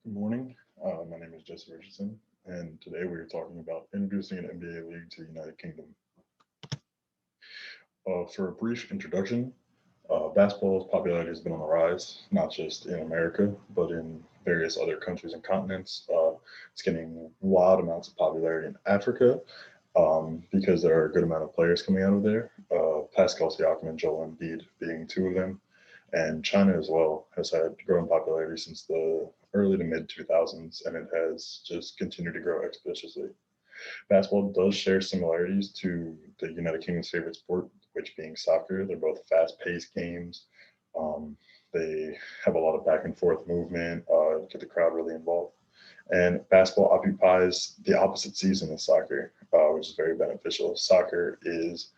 Good morning. My name is Richardson, and today we are talking about introducing an NBA league to the United Kingdom. For a brief introduction, basketball's popularity has been on the rise, not just in America, but in various other countries and continents. It's getting wild amounts of popularity in Africa because there are a good amount of players coming out of there. Pascal Siakam and Joel Embiid being two of them. And China as well has had growing popularity since the early to mid 2000s, and it has just continued to grow expeditiously. Basketball does share similarities to the United Kingdom's favorite sport, which being soccer. They're both fast-paced games. Um, they have a lot of back and forth movement, get the crowd really involved. And basketball occupies the opposite season as soccer, which is very beneficial. Soccer is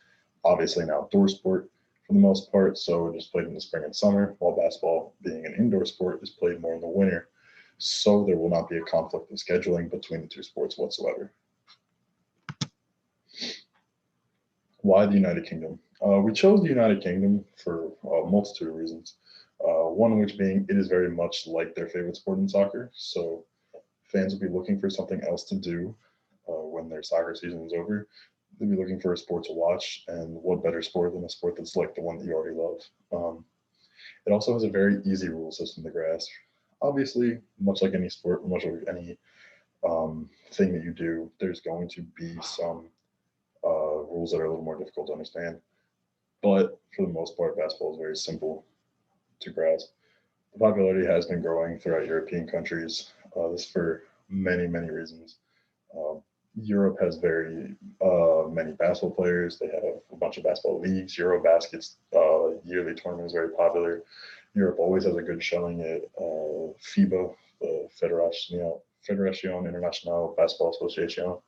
obviously an outdoor sport for the most part, so it is played in the spring and summer, while basketball, being an indoor sport, is played more in the winter. So there will not be a conflict in scheduling between the two sports whatsoever. Why the United Kingdom? We chose the United Kingdom for a multitude of reasons. One of which being it is very much like their favorite sport in soccer, so fans will be looking for something else to do when their soccer season is over. They'll be looking for a sport to watch, and what better sport than a sport that's like the one that you already love? It also has a very easy rule system to grasp. Obviously, much like any sport, much like any thing that you do, there's going to be some rules that are a little more difficult to understand. But for the most part, basketball is very simple to grasp. The popularity has been growing throughout European countries. This for many, many reasons. Uh, Europe has very many basketball players. They have a bunch of basketball leagues. Eurobasket's yearly tournament is very popular. Europe always has a good showing at FIBA, the Fédération Internationale Basketball Association,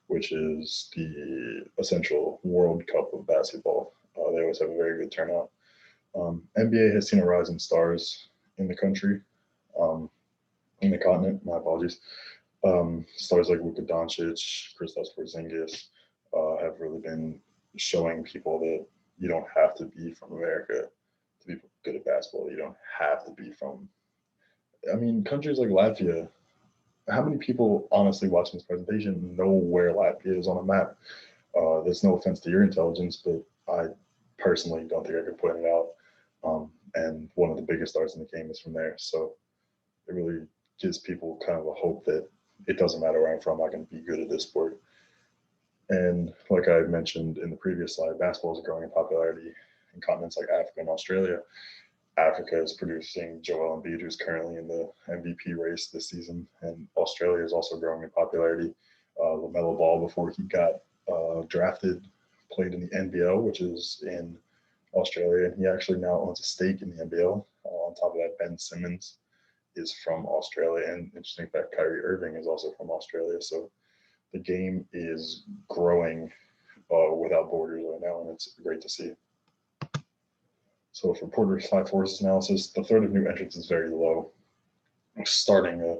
which is the essential World Cup of basketball. They always have a very good turnout. NBA has seen a rise in stars in the country, um, in the continent. My apologies. Stars like Luka Doncic, Kristaps Porzingis have really been showing people that you don't have to be from America to be good at basketball. You don't have to be from. I mean, countries like Latvia. How many people honestly watching this presentation know where Latvia is on a map? There's no offense to your intelligence, but I personally don't think I could point it out. And one of the biggest stars in the game is from there. So it really gives people kind of a hope that it doesn't matter where I'm from, I can be good at this sport. And like I mentioned in the previous slide, basketball is growing in popularity in continents like Africa and Australia. Africa is producing Joel Embiid, who's currently in the MVP race this season, and Australia is also growing in popularity. LaMelo Ball, before he got drafted, played in the NBL, which is in Australia, and he actually now owns a stake in the NBL. On top of that, Ben Simmons is from Australia, and interesting fact, Kyrie Irving is also from Australia. So the game is growing without borders right now, and it's great to see. So for Porter's high forces analysis, the threat of new entrants is very low. Starting a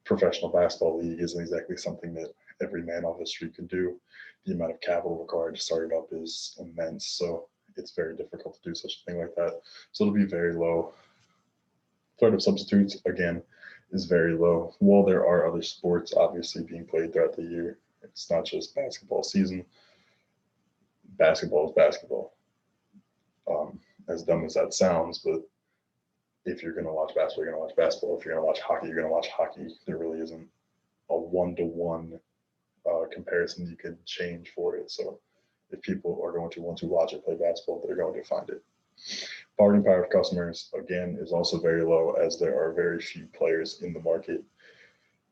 professional basketball league isn't exactly something that every man off the street could do. The amount of capital required to start it up is immense, so it's very difficult to do such a thing like that. So it'll be very low. Threat of substitutes, again, is very low. While there are other sports obviously being played throughout the year, it's not just basketball season. Basketball is basketball. As dumb as that sounds, but if you're going to watch basketball, you're going to watch basketball. If you're going to watch hockey, you're going to watch hockey. There really isn't a one-to-one comparison you can change for it. So if people are going to want to watch it play basketball, they're going to find it. Bargaining power of customers, again, is also very low as there are very few players in the market.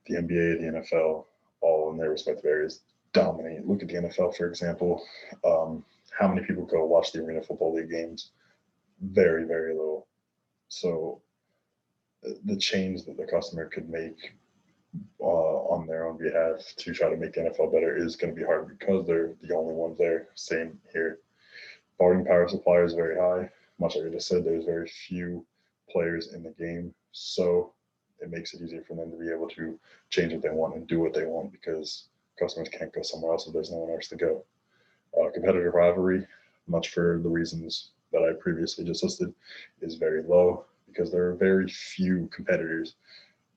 The NBA, the NFL, all in their respective areas dominate. Look at the NFL, for example. How many people go watch the Arena Football League games? Very, very little. So the change that the customer could make on their own behalf to try to make the NFL better is going to be hard because they're the only ones there. Same here. Bargaining power of supply is very high. Much like I just said, there's very few players in the game. So it makes it easier for them to be able to change what they want and do what they want because customers can't go somewhere else if there's no one else to go. Competitive rivalry, much for the reasons that I previously just listed, is very low because there are very few competitors.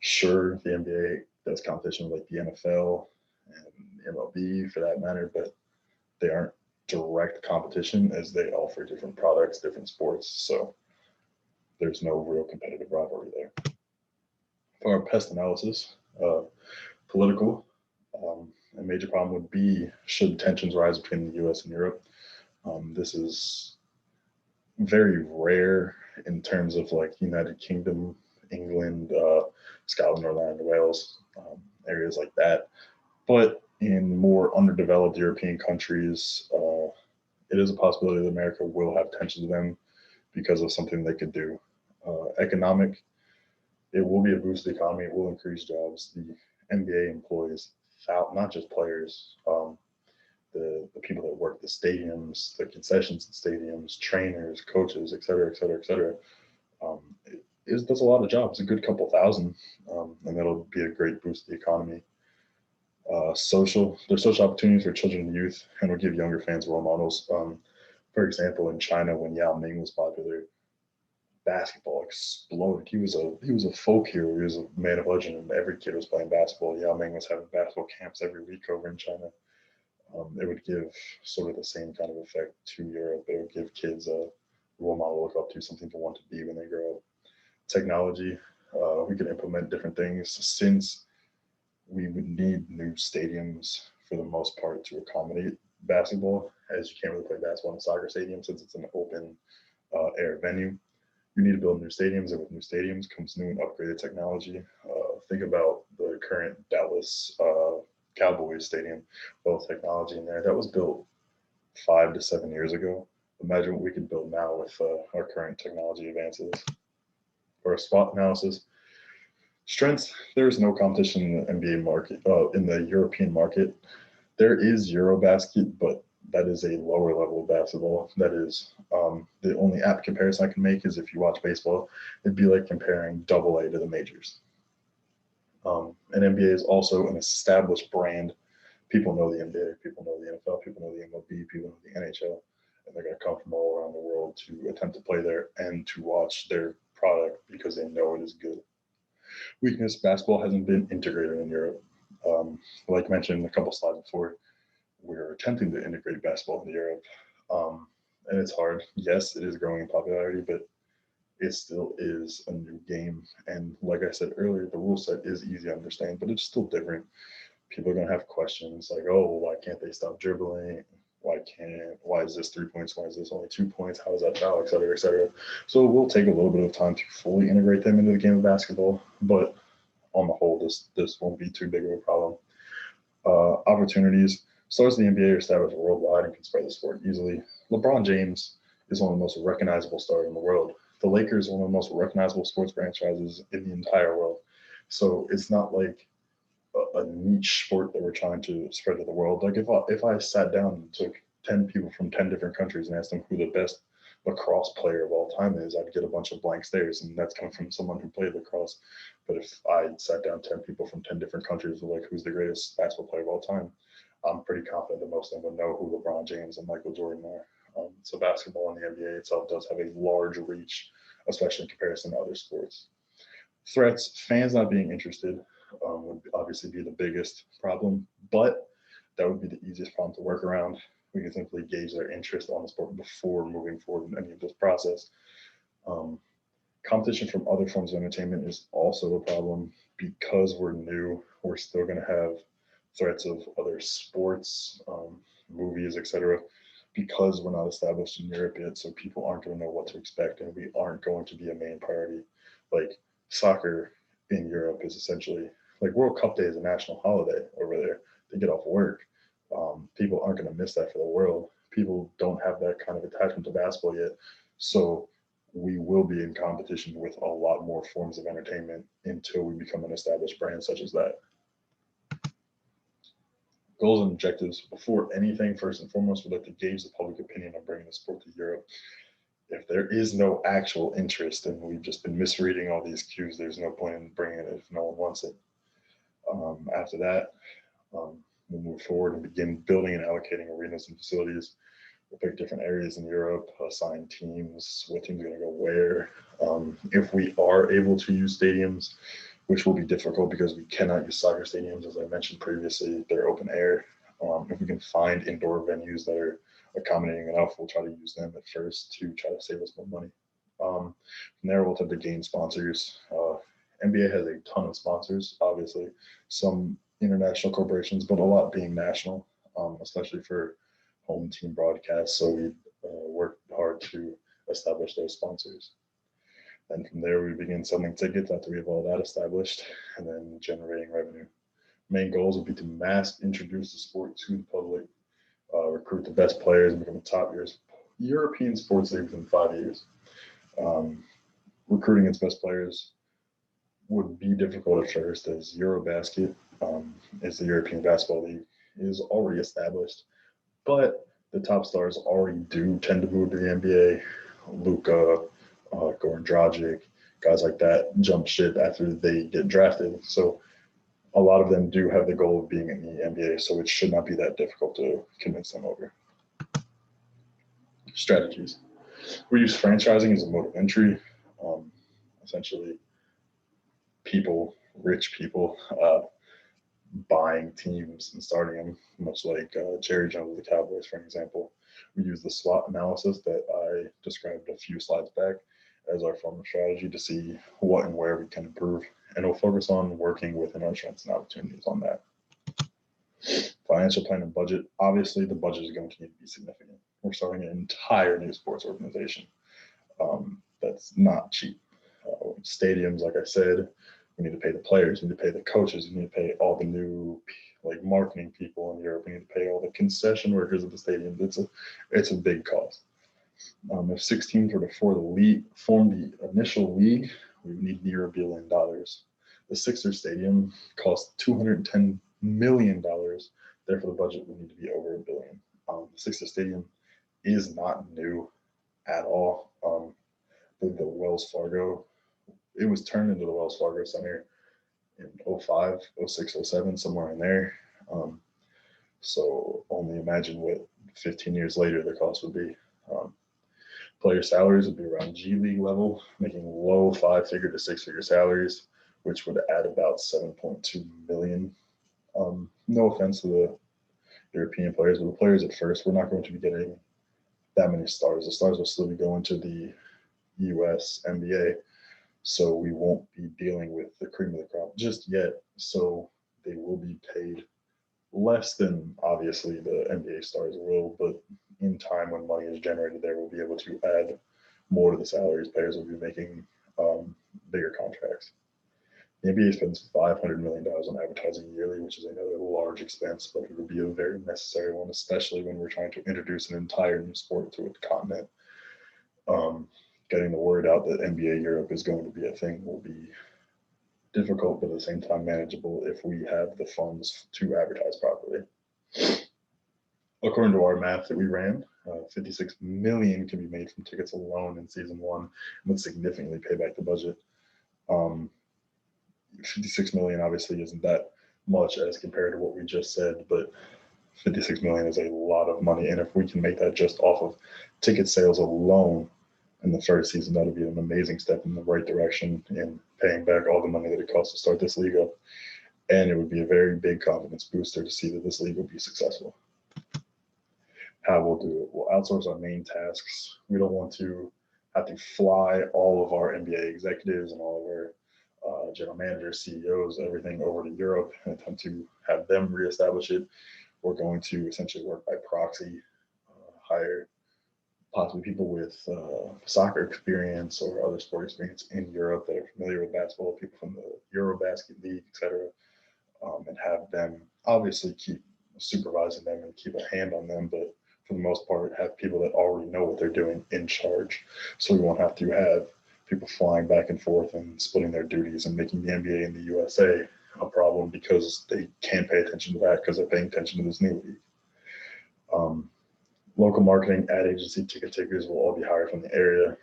Sure, the NBA does competition with like the NFL and the MLB for that matter, but they aren't direct competition as they offer different products, different sports. So there's no real competitive rivalry there. For our pest analysis, political, a major problem would be should tensions rise between the US and Europe. This is very rare in terms of like United Kingdom, England, Scotland, Northern Ireland, Wales, areas like that. But in more underdeveloped European countries, it is a possibility that America will have tensions with them because of something they could do. Economic, it will be a boost to the economy. It will increase jobs. The NBA employs not just players, the people that work the stadiums, the concessions at stadiums, trainers, coaches, et cetera, et cetera, et cetera. Does a lot of jobs, a good couple thousand, and that'll be a great boost to the economy. There's social opportunities for children and youth, and will give younger fans role models. For example, in China, when Yao Ming was popular, basketball exploded. He was a folk hero. He was a man of legend, and every kid was playing basketball. Yao Ming was having basketball camps every week over in China. It would give sort of the same kind of effect to Europe. It would give kids a role model to look up to, something to want to be when they grow up. Technology, we could implement different things since we would need new stadiums for the most part to accommodate basketball, as you can't really play basketball in a soccer stadium since it's an open air venue. You need to build new stadiums, and with new stadiums comes new and upgraded technology. Think about the current Dallas Cowboys stadium, both technology in there. That was built 5 to 7 years ago. Imagine what we can build now with our current technology advances. For a spot analysis, strengths, there is no competition in the NBA market, in the European market. There is Eurobasket, but that is a lower level of basketball. That is the only apt comparison I can make is if you watch baseball, it'd be like comparing Double A to the majors. And NBA is also an established brand. People know the NBA, people know the NFL, people know the MLB, people know the NHL, and they're going to come from all around the world to attempt to play there and to watch their product because they know it is good. Weakness, basketball hasn't been integrated in Europe. Like mentioned a couple slides before, we're attempting to integrate basketball into Europe. And it's hard. Yes, it is growing in popularity, but it still is a new game. And like I said earlier, the rule set is easy to understand, but it's still different. People are going to have questions like, oh, why can't they stop dribbling? Why is this 3 points? Why is this only 2 points? How is that foul, et cetera, et cetera. So it will take a little bit of time to fully integrate them into the game of basketball, but on the whole, this won't be too big of a problem. Opportunities. Stars in the NBA are established worldwide and can spread the sport easily. LeBron James is one of the most recognizable stars in the world. The Lakers are one of the most recognizable sports franchises in the entire world. So it's not like a niche sport that we're trying to spread to the world. Like if I sat down and took 10 people from 10 different countries and asked them who the best lacrosse player of all time is, I'd get a bunch of blank stares, and that's coming from someone who played lacrosse. But if I sat down 10 people from 10 different countries, like who's the greatest basketball player of all time, I'm pretty confident that most of them would know who LeBron James and Michael Jordan are. So basketball in the NBA itself does have a large reach, especially in comparison to other sports. Threats, fans not being interested would obviously be the biggest problem, but that would be the easiest problem to work around. We can simply gauge their interest on the sport before moving forward in any of this process. Competition from other forms of entertainment is also a problem because we're new. We're still going to have threats of other sports, movies, etc., because we're not established in Europe yet. So people aren't going to know what to expect, and we aren't going to be a main priority. Like soccer in Europe is essentially like World Cup Day is a national holiday over there. They get off work. People aren't going to miss that for the world. People don't have that kind of attachment to basketball yet. So we will be in competition with a lot more forms of entertainment until we become an established brand such as that. Goals and objectives. Before anything, first and foremost, we'd like to gauge the public opinion on bringing the sport to Europe. If there is no actual interest and we've just been misreading all these cues, there's no point in bringing it if no one wants it. After that, we'll move forward and begin building and allocating arenas and facilities. We'll pick different areas in Europe, assign teams, what teams are going to go where. If we are able to use stadiums, which will be difficult because we cannot use soccer stadiums, as I mentioned previously. They're open air. If we can find indoor venues that are accommodating enough, we'll try to use them at first to try to save us more money. From there, we'll have to gain sponsors. NBA has a ton of sponsors, obviously, some international corporations, but a lot being national, especially for home team broadcasts. So we worked hard to establish those sponsors. Then from there, we begin selling tickets after we have all that established, and then generating revenue. Main goals would be to mass introduce the sport to the public, recruit the best players, and become a top European sports league within 5 years. Recruiting its best players would be difficult at first, as Eurobasket is the European Basketball League, is already established, but the top stars already do tend to move to the NBA. Luka, Goran Dragic, guys like that jump ship after they get drafted. So a lot of them do have the goal of being in the NBA, so it should not be that difficult to convince them over. Strategies. We use franchising as a mode of entry. Essentially, rich people, buying teams and starting them, much like Jerry Jones of the Cowboys, for example. We use the SWOT analysis that I described a few slides back as our form of strategy to see what and where we can improve. And we'll focus on working within our strengths and opportunities on that. Financial plan and budget. Obviously, the budget is going to need to be significant. We're starting an entire new sports organization. That's not cheap. Stadiums, like I said, we need to pay the players, we need to pay the coaches, we need to pay all the new marketing people in Europe, we need to pay all the concession workers at the stadium. It's a big cost. If 6 teams were to form the initial league, we would need near $1 billion. The Sixers stadium cost $210 million. Therefore, the budget would need to be over $1 billion. The Sixers stadium is not new at all. The Wells Fargo, it was turned into the Wells Fargo Center in 05, 06, 07, somewhere in there. So only imagine what 15 years later the cost would be. Player salaries would be around G League level, making low 5-figure to 6-figure salaries, which would add about 7.2 million. No offense to the European players, but the players at first, we're not going to be getting that many stars. The stars will still be going to the US NBA, so we won't be dealing with the cream of the crop just yet. So they will be paid less than obviously the NBA stars will, but in time when money is generated there, we'll be able to add more to the salaries. Players will be making bigger contracts. The NBA spends $500 million on advertising yearly, which is another large expense, but it would be a very necessary one, especially when we're trying to introduce an entire new sport to a continent. Getting the word out that NBA Europe is going to be a thing will be difficult, but at the same time manageable if we have the funds to advertise properly. According to our math that we ran, 56 million can be made from tickets alone in season 1, and would significantly pay back the budget. 56 million obviously isn't that much as compared to what we just said, but 56 million is a lot of money, and if we can make that just off of ticket sales alone in the first season, that would be an amazing step in the right direction in paying back all the money that it costs to start this league up. And it would be a very big confidence booster to see that this league will be successful. How we'll do it. We'll outsource our main tasks. We don't want to have to fly all of our NBA executives and all of our general managers, CEOs, everything over to Europe and attempt to have them reestablish it. We're going to essentially work by proxy, hire possibly people with soccer experience or other sport experience in Europe that are familiar with basketball, people from the Eurobasket League, etc., and have them obviously keep supervising them and keep a hand on them, but for the most part, have people that already know what they're doing in charge. So we won't have to have people flying back and forth and splitting their duties and making the NBA and the USA a problem because they can't pay attention to that because they're paying attention to this new league. Local marketing, ad agency, ticket takers will all be hired from the area.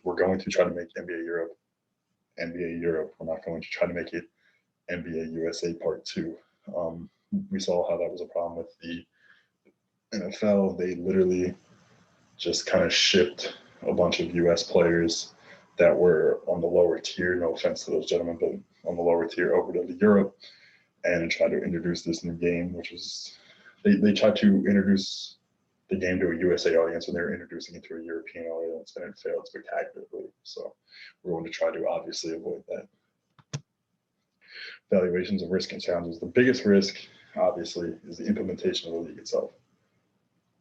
We're going to try to make NBA Europe. We're not going to try to make it NBA USA Part 2. We saw how that was a problem with the NFL. They literally just kind of shipped a bunch of US players that were on the lower tier, no offense to those gentlemen, but on the lower tier over to Europe and try to introduce this new game, which was, they tried to introduce the game to a USA audience when they were introducing it to a European audience, and it failed spectacularly. So we're going to try to obviously avoid that. Valuations of risk and challenges. The biggest risk, obviously, is the implementation of the league itself.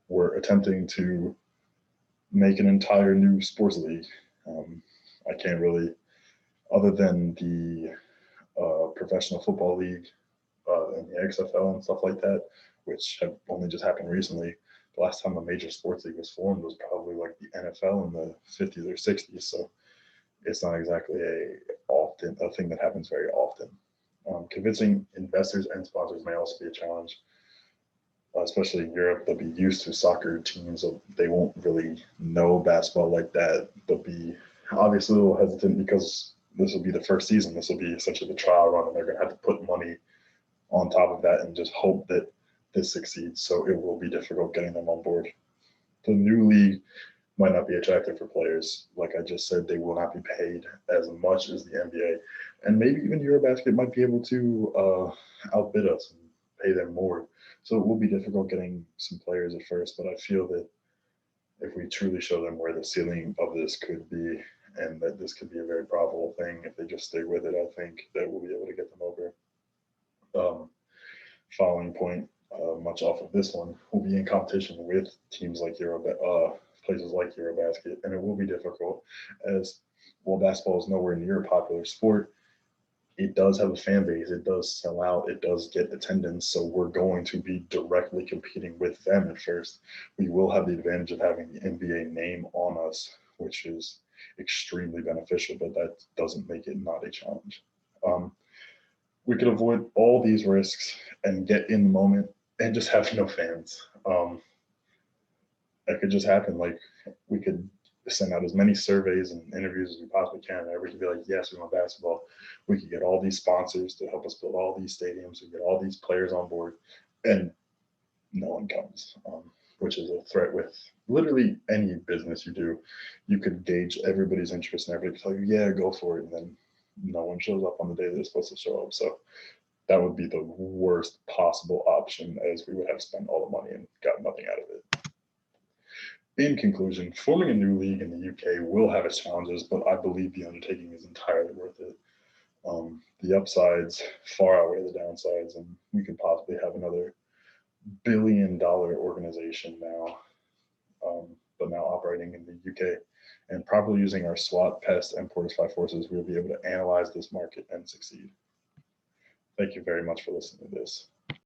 We're attempting to make an entire new sports league. I can't really, other than the professional football league and the XFL and stuff like that, which have only just happened recently. The last time a major sports league was formed was probably like the NFL in the 50s or 60s. So it's not exactly a thing that happens very often. Convincing investors and sponsors may also be a challenge, especially in Europe. They'll be used to soccer teams, so they won't really know basketball like that. They'll be obviously a little hesitant because this will be the first season. This will be essentially the trial run, and they're going to have to put money on top of that and just hope that this succeeds. So it will be difficult getting them on board. The new league might not be attractive for players. Like I just said, they will not be paid as much as the NBA. And maybe even Eurobasket might be able to outbid us and pay them more. So it will be difficult getting some players at first, but I feel that if we truly show them where the ceiling of this could be and that this could be a very profitable thing, if they just stay with it, I think that we'll be able to get them over. Following point, much off of this one, will be in competition with teams like places like Eurobasket, and it will be difficult as, well, basketball is nowhere near a popular sport. It does have a fan base, it does sell out, it does get attendance, so we're going to be directly competing with them at first. We will have the advantage of having the NBA name on us, which is extremely beneficial, but that doesn't make it not a challenge. We could avoid all these risks and get in the moment and just have no fans. That could just happen. Like, we could send out as many surveys and interviews as we possibly can. And we could be like, yes, we want basketball. We could get all these sponsors to help us build all these stadiums. We get all these players on board, and no one comes, which is a threat with literally any business you do. You could gauge everybody's interest and everybody could tell you, yeah, go for it. And then no one shows up on the day they're supposed to show up. So that would be the worst possible option, as we would have spent all the money and got nothing out of it. In conclusion, forming a new league in the UK will have its challenges, but I believe the undertaking is entirely worth it. The upsides far outweigh the downsides, and we could possibly have another billion-dollar organization now, but now operating in the UK. And properly using our SWOT, PEST, and Porter 5 forces, we'll be able to analyze this market and succeed. Thank you very much for listening to this.